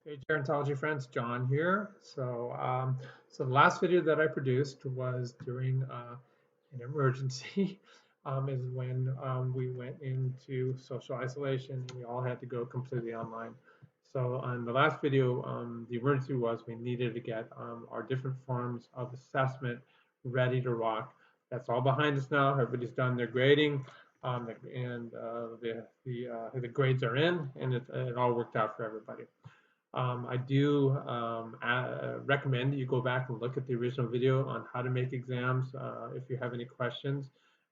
Hey, gerontology friends, John here. So the last video that I produced was during an emergency, is when we went into social isolation and we all had to go completely online. So on the last video, the emergency was we needed to get our different forms of assessment ready to rock. That's all behind us now. Everybody's done their grading, and the grades are in, and it all worked out for everybody. I do recommend that you go back and look at the original video on how to make exams. If you have any questions,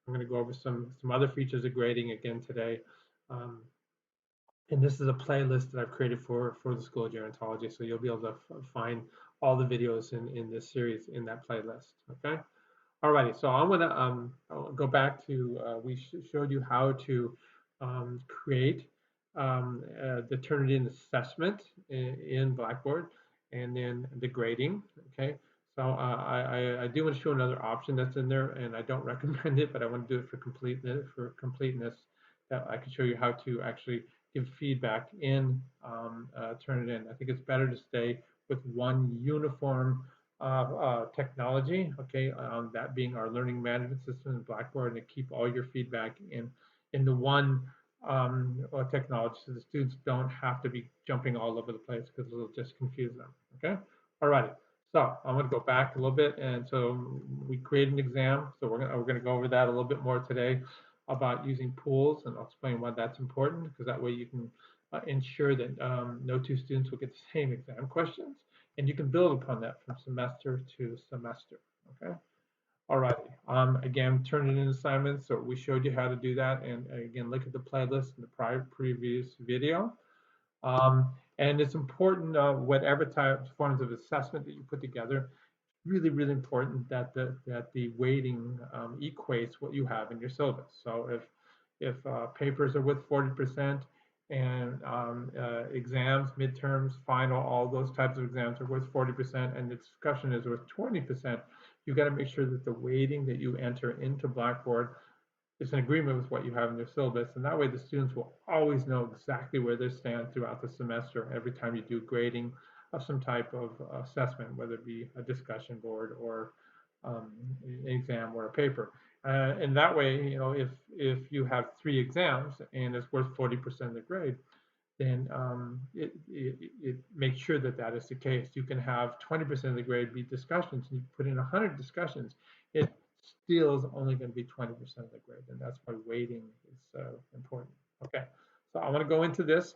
I'm going to go over some other features of grading again today. Um, and this is a playlist that I've created for the School of Gerontology, so you'll be able to find all the videos in this series in that playlist. Okay. Alrighty, so I'm gonna I'll go back to we showed you how to create the Turnitin assessment in Blackboard, and then the grading. Okay, so I do want to show another option that's in there, and I don't recommend it, but I want to do it for completeness. That I can show you how to actually give feedback in Turnitin. I think it's better to stay with one uniform technology, okay, that being our learning management system in Blackboard, and to keep all your feedback in the one technology, so the students don't have to be jumping all over the place because it'll just confuse them. Okay, all righty. So I'm going to go back a little bit, and so we created an exam. So we're gonna go over that a little bit more today about using pools, and I'll explain why that's important because that way you can ensure that no two students will get the same exam questions, and you can build upon that from semester to semester. Okay. Alrighty. Again, turn it in assignments. So we showed you how to do that, and again, look at the playlist in the previous video. And it's important, whatever type forms of assessment that you put together, really, really important that the weighting equates what you have in your syllabus. So if papers are with 40% and exams, midterms, final, all those types of exams are worth 40%, and the discussion is worth 20%, you got to make sure that the weighting that you enter into Blackboard is in agreement with what you have in your syllabus, and that way the students will always know exactly where they stand throughout the semester every time you do grading of some type of assessment, whether it be a discussion board or um, an exam or a paper. And that way, if you have 3 exams and it's worth 40% of the grade, then it makes sure that that is the case. You can have 20% of the grade be discussions, and you put in 100 discussions. It still is only going to be 20% of the grade, and that's why weighting is so important. Okay, so I want to go into this.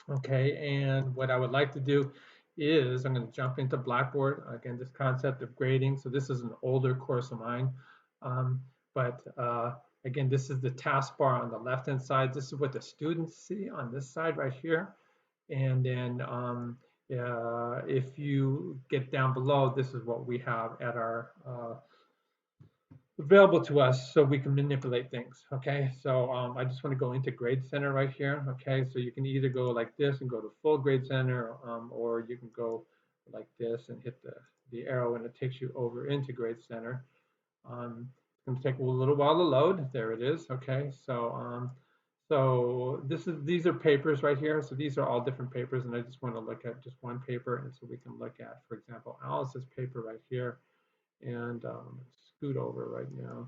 Okay, and what I would like to do is I'm going to jump into Blackboard. Again, this concept of grading. So this is an older course of mine. But again, this is the taskbar on the left-hand side. This is what the students see on this side right here. And then if you get down below, this is what we have at our available to us so we can manipulate things. Okay, so I just want to go into Grade Center right here. Okay, so you can either go like this and go to full Grade Center, or you can go like this and hit the arrow, and it takes you over into Grade Center. It's going to take a little while to load. There it is. Okay, so these are papers right here. So these are all different papers, and I just want to look at just one paper, and so we can look at, for example, Alice's paper right here, and scoot over right now.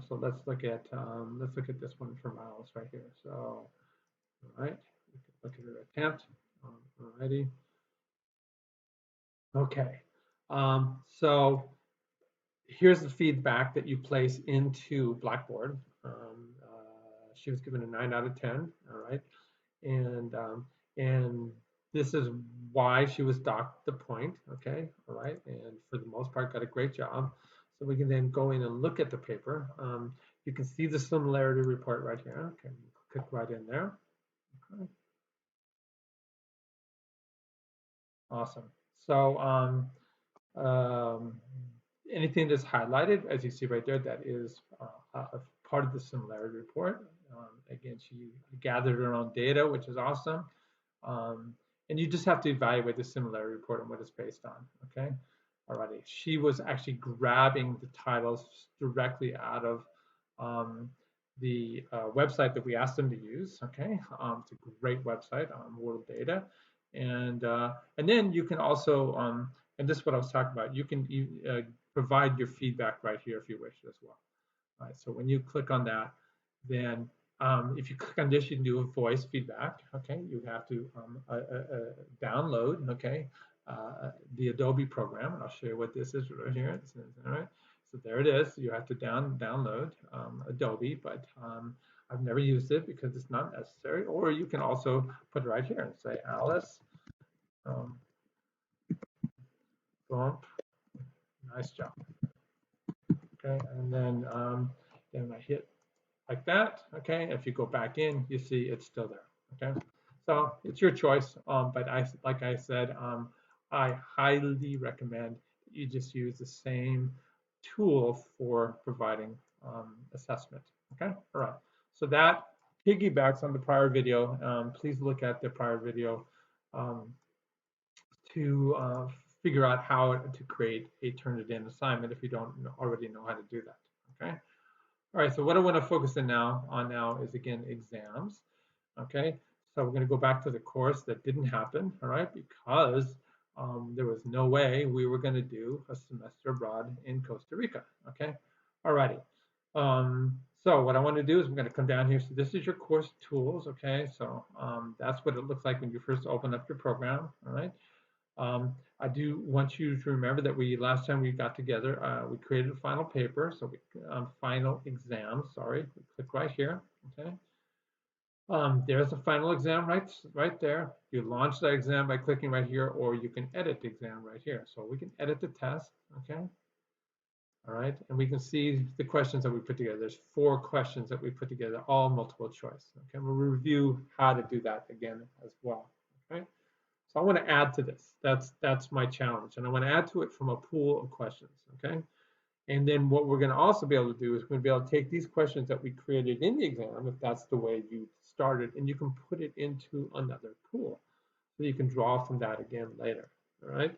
So let's look at this one from Alice right here. So all right, we can look at her attempt. Alrighty. Okay. So here's the feedback that you place into Blackboard. She was given a 9 out of 10. All right, and this is why she was docked the point. Okay, all right, and for the most part, got a great job. So we can then go in and look at the paper. You can see the similarity report right here. Okay, click right in there. Okay. Awesome. So um, anything that's highlighted, as you see right there, that is a part of the similarity report. Again, she gathered her own data, which is awesome. Um, and you just have to evaluate the similarity report and what it's based on. Okay. Alrighty. She was actually grabbing the titles directly out of the website that we asked them to use. Okay. It's a great website on World Data. And then you can also, and this is what I was talking about, you can provide your feedback right here if you wish as well. All right, so when you click on that, then if you click on this, you can do a voice feedback. Okay, you have to download. Okay, the Adobe program, and I'll show you what this is right here. All right, so there it is. You have to download Adobe, but I've never used it because it's not necessary. Or you can also put it right here and say, Alice, um, bump, nice job. Okay, and then I hit like that. Okay, if you go back in, you see it's still there. Okay, so it's your choice. But like I said, I highly recommend you just use the same tool for providing assessment. Okay, all right. So that piggybacks on the prior video. Please look at the prior video um, to figure out how to create a Turnitin assignment if you don't already know how to do that. Okay. All right, so what I want to focus in now is again exams. Okay, so we're going to go back to the course that didn't happen. All right, because there was no way we were going to do a semester abroad in Costa Rica. Okay, all righty. So what I want to do is I'm going to come down here. So this is your course tools. Okay, so that's what it looks like when you first open up your program. All right. I do want you to remember that last time we got together, we created a final paper. So final exam, sorry, we click right here, okay? There's the final exam right there. You launch that exam by clicking right here, or you can edit the exam right here. So we can edit the test, okay? All right, and we can see the questions that we put together. There's 4 questions that we put together, all multiple choice. Okay, we'll review how to do that again as well. Okay. So I want to add to this. That's my challenge, and I want to add to it from a pool of questions. Okay, and then what we're going to also be able to do is we're going to be able to take these questions that we created in the exam, if that's the way you started, and you can put it into another pool, so you can draw from that again later. All right.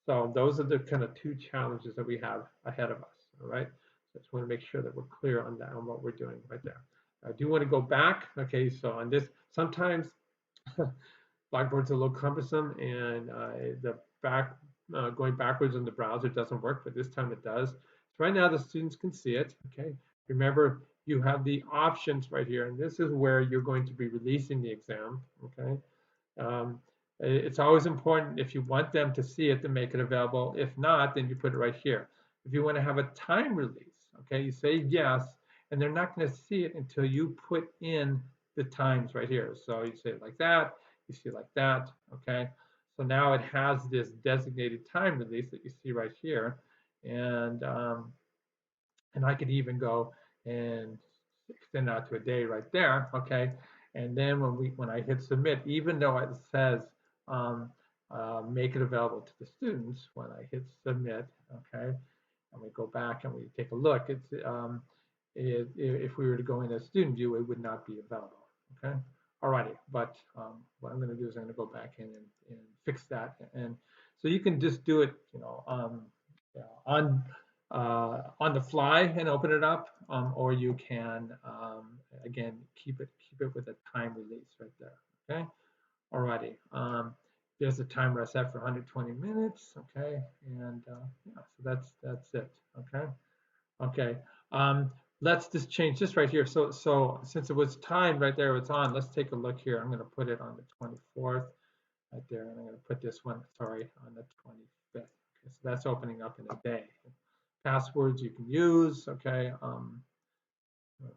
So those are the kind of 2 challenges that we have ahead of us. All right. So I just want to make sure that we're clear on that, on what we're doing right there. I do want to go back. Okay. So on this, sometimes Blackboard's a little cumbersome, and the going backwards in the browser doesn't work, but this time it does. So right now the students can see it. Okay. Remember, you have the options right here, and this is where you're going to be releasing the exam. Okay. Um, it's always important, if you want them to see it, to make it available. If not, then you put it right here. If you want to have a time release, okay, you say yes, and they're not going to see it until you put in the times right here. So you say it like that, you see it like that, okay? So now it has this designated time release that you see right here. And I could even go and extend out to a day right there, okay? And then when I hit submit, even though it says make it available to the students, when I hit submit, okay, and we go back and we take a look, if we were to go in as student view, it would not be available, okay? Alrighty, but what I'm going to do is I'm going to go back in and fix that, and so you can just do it, on the fly and open it up, or you can again keep it with a time release right there. Okay, alrighty. There's a timer I set for 120 minutes. Okay, and yeah, so that's it. Okay, okay. Let's just change this right here. So since it was timed right there, it's on. Let's take a look here. I'm going to put it on the 24th right there, and I'm going to put this one, sorry, on the 25th. Okay, so that's opening up in a day. Passwords you can use, okay. All right.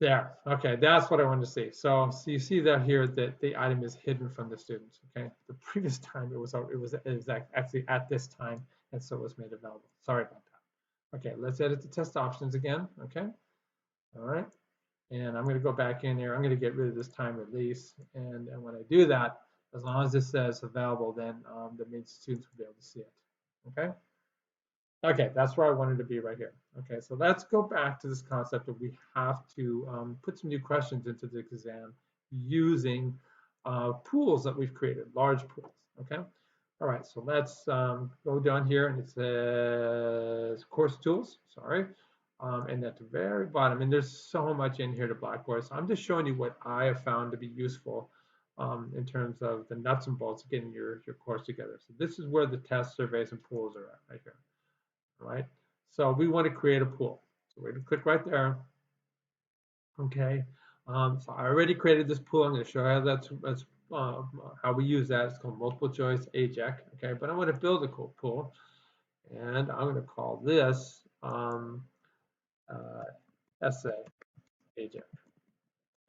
There, okay, that's what I wanted to see. So you see that here that the item is hidden from the students, okay. The previous time it was actually at this time, and so it was made available. Sorry about that. Okay, let's edit the test options again, okay. All right, and I'm going to go back in here. I'm going to get rid of this time release, and when I do that, as long as this says available, then that means students will be able to see it, okay. Okay, that's where I wanted to be right here. Okay, so let's go back to this concept of we have to put some new questions into the exam using pools that we've created, large pools. Okay, all right, so let's go down here, and it says course tools, sorry. And at the very bottom, and there's so much in here to Blackboard, so I'm just showing you what I have found to be useful in terms of the nuts and bolts of getting your course together. So this is where the tests, surveys, and pools are at right here. All right. So we want to create a pool. So we're going to click right there. Okay. So I already created this pool. I'm going to show you that's how we use that. It's called multiple choice AJAC. Okay. But I want to build a cool pool, and I'm going to call this essay AJAC.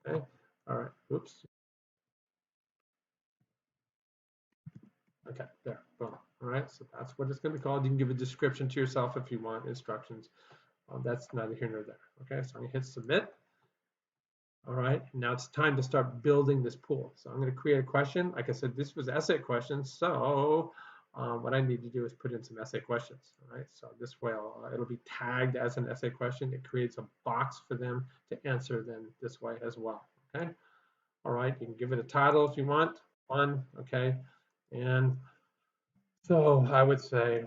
Okay. All right. Oops. Okay, there, boom. All right, so that's what it's going to be called. You can give a description to yourself if you want instructions. That's neither here nor there. Okay, so I'm going to hit submit. All right, now it's time to start building this pool. So I'm going to create a question. Like I said, this was essay questions. So what I need to do is put in some essay questions. All right, so this way it'll be tagged as an essay question. It creates a box for them to answer then this way as well. Okay, all right, you can give it a title if you want. One, okay, and so I would say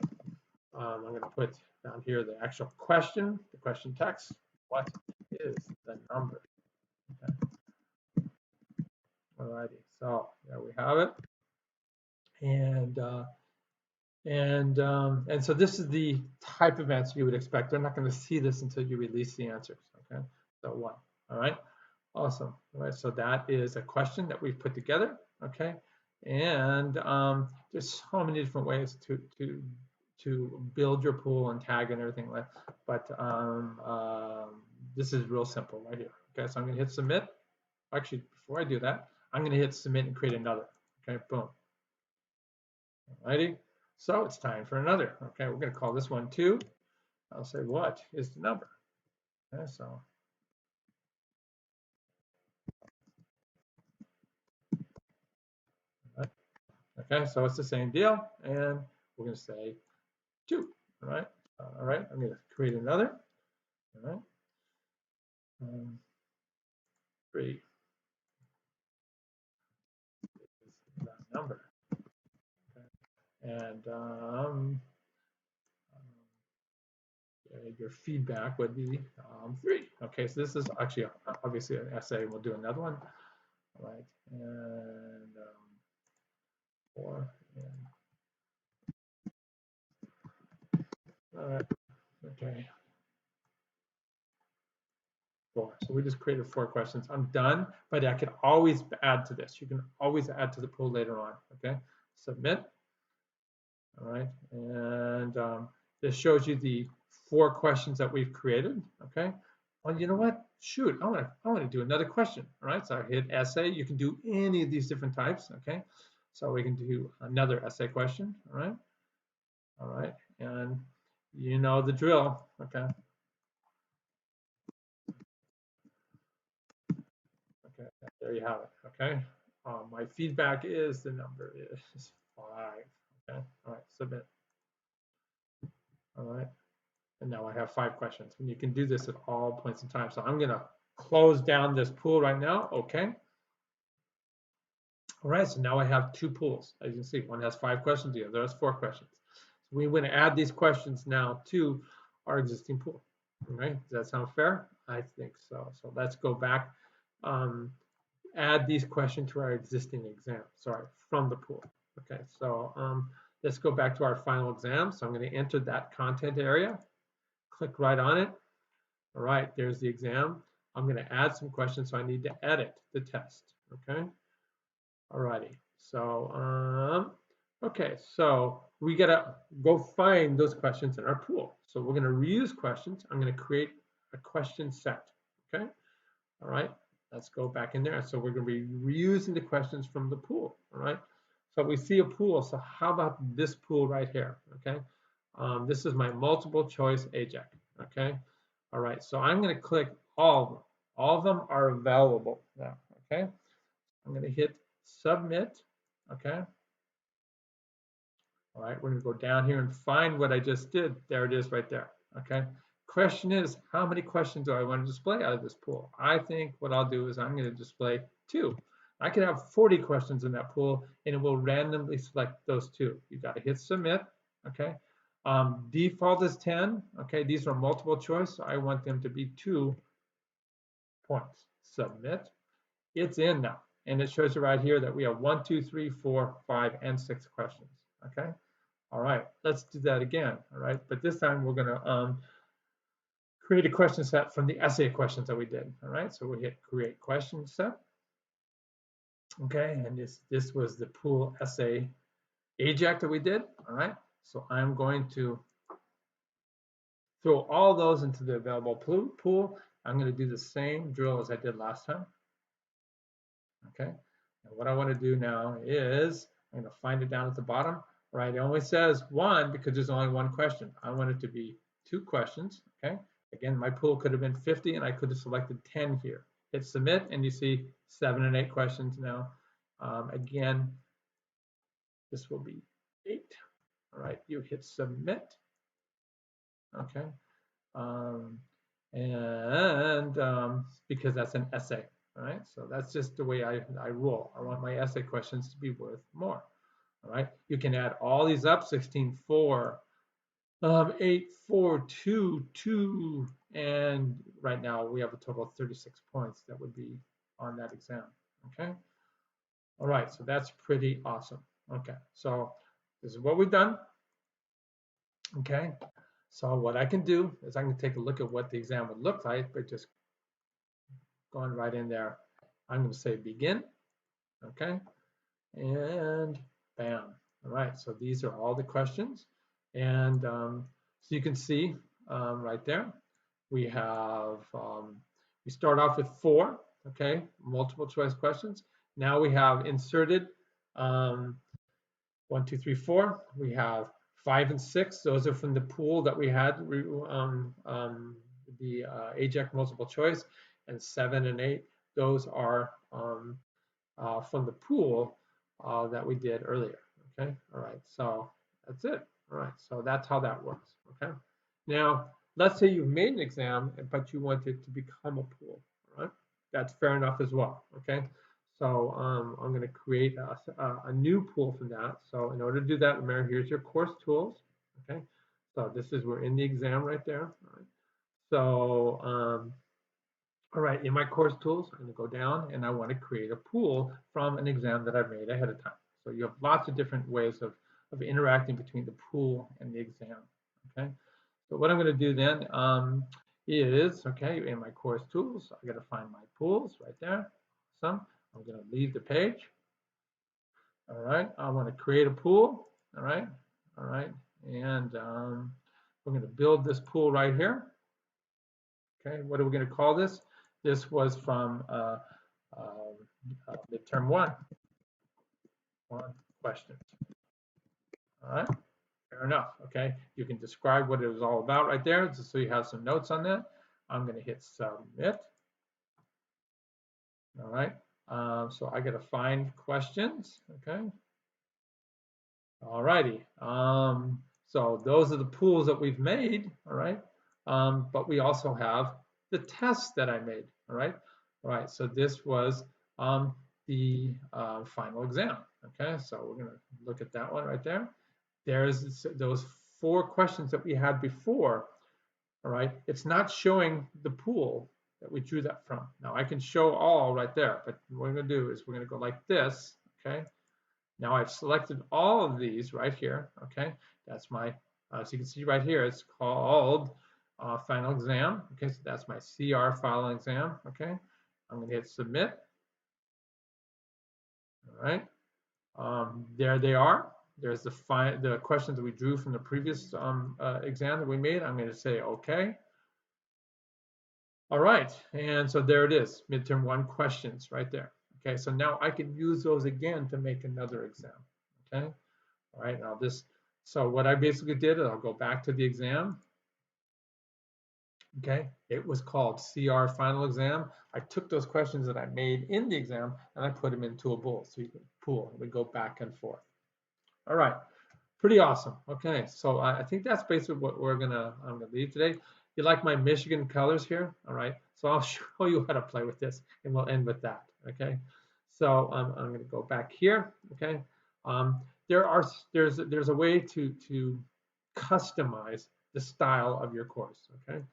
I'm going to put down here the actual question, the question text. What is the number? Okay. Alrighty, so there we have it. And so this is the type of answer you would expect. They're not going to see this until you release the answers. Okay, so one. All right, awesome. All right, so that is a question that we've put together. Okay, and there's so many different ways to build your pool and tag and everything like that. But this is real simple right here. Okay, so I'm going to hit submit. Actually, before I do that, I'm going to hit submit and create another. Okay, boom. Alrighty, so it's time for another. Okay, we're going to call this one 2. I'll say what is the number. Okay, so okay, so it's the same deal, and we're going to say 2. All right. I'm going to create another. All right, 3 is that number. Okay. And your feedback would be 3. Okay, so this is actually obviously an essay. We'll do another one. All right, and 4. And, all right, okay. 4. So we just created 4 questions. I'm done, but I can always add to this. You can always add to the pool later on. Okay, submit. All right, and this shows you the 4 questions that we've created. Okay, well, you know what? Shoot, I want to do another question. All right, so I hit essay. You can do any of these different types. Okay, so we can do another essay question. All right, and you know the drill. Okay. Okay, there you have it. Okay, my feedback is the number is 5. Okay, all right, submit. All right, and now I have 5 questions, and you can do this at all points in time. So I'm gonna close down this pool right now. Okay. All right, so now I have 2 pools. As you can see, one has 5 questions, the other has 4 questions. So we want to add these questions now to our existing pool. All right, does that sound fair? I think so. So let's go back. Add these questions to our existing exam, sorry, from the pool. Okay, so let's go back to our final exam. So I'm going to enter that content area, click right on it. All right, there's the exam. I'm going to add some questions, so I need to edit the test. Okay, all righty. So, okay, so we got to go find those questions in our pool. So we're going to reuse questions. I'm going to create a question set. Okay, all right. Let's go back in there. So we're going to be reusing the questions from the pool. All right. So we see a pool. So how about this pool right here? Okay. This is my multiple choice AJAC. Okay. All right. So I'm going to click all of them. All of them are available now. Okay. I'm going to hit submit. Okay. All right. We're going to go down here and find what I just did. There it is right there. Okay. Question is, how many questions do I want to display out of this pool? I think what I'll do is I'm going to display 2. I can have 40 questions in that pool, and it will randomly select those 2. You got to hit submit. Okay. Default is 10. Okay. These are multiple choice, so I want them to be 2 points. Submit. It's in now. and it shows you right here that we have 1, 2, 3, 4, 5, and 6 questions. Okay. All right. Let's do that again. All right. But this time we're going to create a question set from the essay questions that we did. All right. So we hit create question set. Okay. And this was the pool essay AJAC that we did. All right. So I'm going to throw all those into the available pool. I'm going to do the same drill as I did last time. Okay. And what I want to do now is I'm going to find it down at the bottom. Right. It only says 1 because there's only 1 question. I want it to be 2 questions. Okay. Again, my pool could have been 50 and I could have selected 10 here. Hit submit and you see 7 and 8 questions now. Again, this will be 8. All right. You hit submit. Okay. Because that's an essay. All right, so that's just the way I roll. I want my essay questions to be worth more. All right, you can add all these up: 16, 4, 8, 4, 2, 2, and right now we have a total of 36 points that would be on that exam. Okay, all right, so that's pretty awesome. Okay, so this is what we've done. Okay, so what I can do is I can take a look at what the exam would look like by just going right in there. I'm going to say begin. Okay, and bam. All right, so these are all the questions. And so you can see right there, we have, we start off with 4, okay, multiple choice questions. Now we have inserted 1, 2, 3, 4. We have 5 and 6. Those are from the pool that we had, the AJAC multiple choice. And 7 and 8, those are from the pool that we did earlier. Okay, all right, so that's it. All right, so that's how that works. Okay, now let's say you've made an exam, but you want it to become a pool. All right, that's fair enough as well. Okay, so I'm going to create a new pool from that. So in order to do that, remember, here's your course tools. Okay, so this is, we're in the exam right there. All right. So all right, in my course tools, I'm going to go down and I want to create a pool from an exam that I've made ahead of time. So you have lots of different ways of interacting between the pool and the exam. Okay, so what I'm going to do then is, okay, in my course tools, I got to find my pools right there. Awesome. I'm going to leave the page. All right, I want to create a pool. All right, and we're going to build this pool right here. Okay, what are we going to call this? This was from midterm 1 questions. All right, fair enough. Okay, you can describe what it was all about right there, just so you have some notes on that. I'm going to hit submit. All right, so I got to find questions. Okay, all righty. So those are the pools that we've made. All right, but we also have the tests that I made. All right, so this was the final exam. Okay, so we're going to look at that one right there. There's those 4 questions that we had before. All right, it's not showing the pool that we drew that from. Now I can show all right there, but what we're going to do is we're going to go like this. Okay, now I've selected all of these right here. Okay, that's my, so you can see right here, it's called final exam. Okay, so that's my CR final exam. Okay, I'm going to hit submit. All right, there they are. There's the questions that we drew from the previous exam that we made. I'm going to say okay. All right, and so there it is, midterm 1 questions right there. Okay, so now I can use those again to make another exam. Okay, all right, now so what I basically did is I'll go back to the exam. Okay, it was called CR final exam. I took those questions that I made in the exam and I put them into a pool. So you can pool, we go back and forth. All right, pretty awesome. Okay, so I think that's basically what I'm gonna leave today. You like my Michigan colors here? All right, so I'll show you how to play with this and we'll end with that. Okay, so I'm gonna go back here. Okay, there's a way to customize the style of your course. Okay.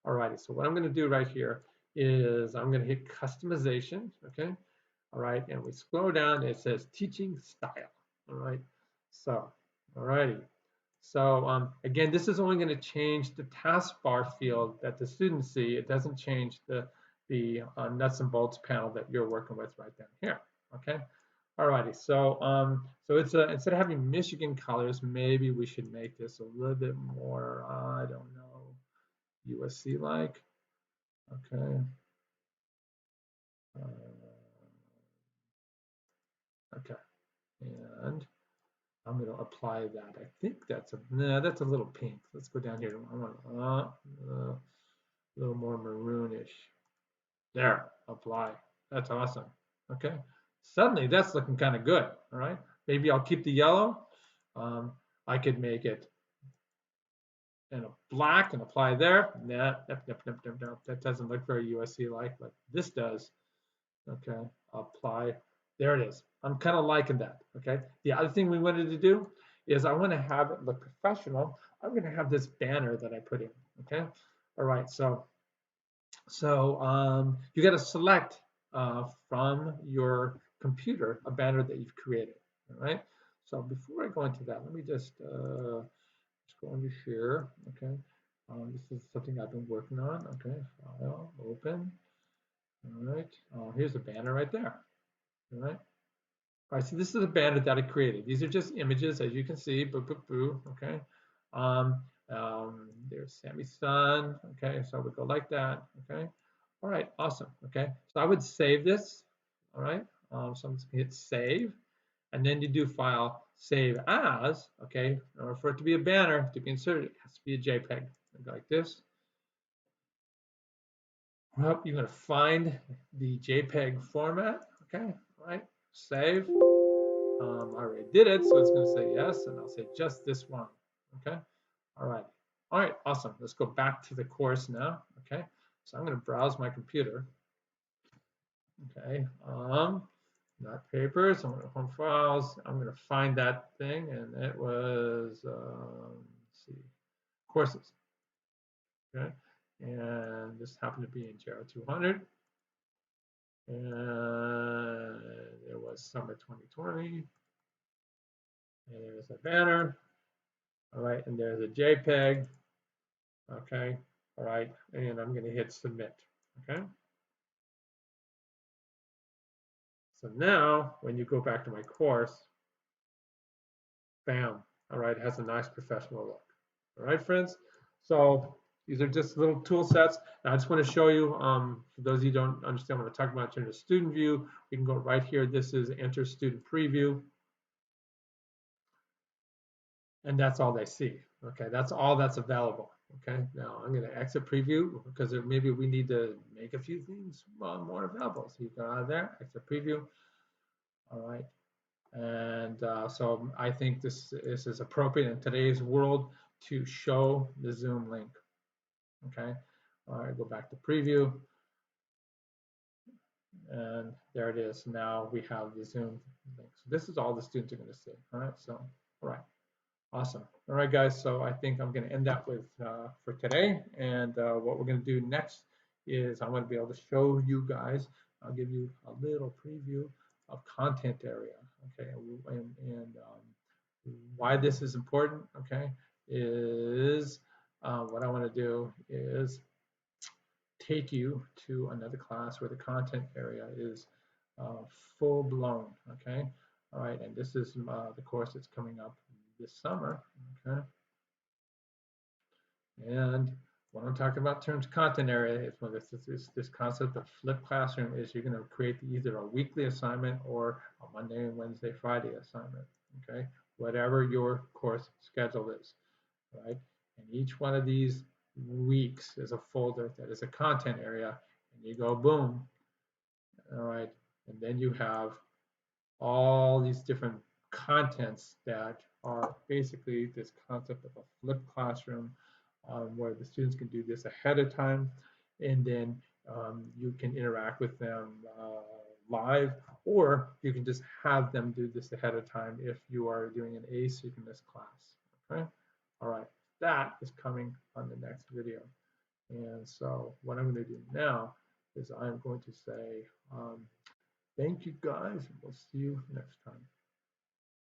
Alrighty, so what I'm going to do right here is I'm going to hit customization. Okay, All right, and we scroll down, it says teaching style. All right, so, all righty. So again, this is only going to change the taskbar field that the students see. It doesn't change the nuts and bolts panel that you're working with right down here. Okay. Alrighty. So it's instead of having Michigan colors, maybe we should make this a little bit more, I don't know, USC like. Okay. Okay. And I'm going to apply that. I think that's that's a little pink. Let's go down here. I want a little more maroonish. There, apply. That's awesome. Okay. Suddenly that's looking kind of good. All right. Maybe I'll keep the yellow. Um, I could make it in a black and apply there. Nah, nope. That doesn't look very USC like, but this does. Okay. Apply. There it is. I'm kind of liking that. Okay. The other thing we wanted to do is I want to have it look professional. I'm going to have this banner that I put in. Okay. All right. So you got to select from your computer a banner that you've created. All right. So before I go into that, let me just go into share. Okay. This is something I've been working on. Okay. File, open. All right. Here's the banner right there. All right. All right, so this is a banner that I created. These are just images, as you can see. Boo, boo, boo. Okay. There's Sammy's son. Okay, so we go like that. Okay. All right, awesome. Okay, so I would save this. All right. So I'm just gonna hit save, and then you do file save as. Okay. In order for it to be a banner to be inserted, it has to be a JPEG. Like this. Well, you're gonna find the JPEG format. Okay. All right. Save. I already did it, so it's going to say yes, and I'll say just this one. Okay. All right. All right. Awesome. Let's go back to the course now. Okay. So I'm going to browse my computer. Okay. Not papers. I'm going to home files. I'm going to find that thing, and it was let's see, courses. Okay. And this happened to be in JR200. And it was summer 2020. And there's a banner. All right, and there's a JPEG. Okay, all right, and I'm going to hit submit. Okay. So now, when you go back to my course, bam, all right, it has a nice professional look. All right, friends. So these are just little tool sets. Now, I just want to show you, for those of you who don't understand what I'm talking about, turn to student view. We can go right here. This is enter student preview. And that's all they see. Okay, that's all that's available. Okay, now I'm going to exit preview because maybe we need to make a few things more available. So you go out of there, exit preview. All right, and so I think this is appropriate in today's world to show the Zoom link. Okay, all right, go back to preview, and there it is. Now we have the Zoom link. So this is all the students are going to see. All right, so all right. Awesome. All right, guys. So I think I'm going to end that with for today. And what we're going to do next is I'm going to be able to show you guys. I'll give you a little preview of content area. Okay, and why this is important. Okay, is what I want to do is take you to another class where the content area is full blown. Okay. All right, and this is the course that's coming up this summer. Okay. And what I'm talking about in terms of content area is when this concept of flipped classroom is you're going to create either a weekly assignment or a Monday and Wednesday, Friday assignment. Okay. Whatever your course schedule is. Right. And each one of these weeks is a folder that is a content area. And you go boom. All right. And then you have all these different contents that are basically this concept of a flipped classroom where the students can do this ahead of time and then you can interact with them live, or you can just have them do this ahead of time if you are doing an asynchronous class. Okay. All right. That is coming on the next video. And so what I'm going to do now is I'm going to say Thank you guys. We'll see you next time.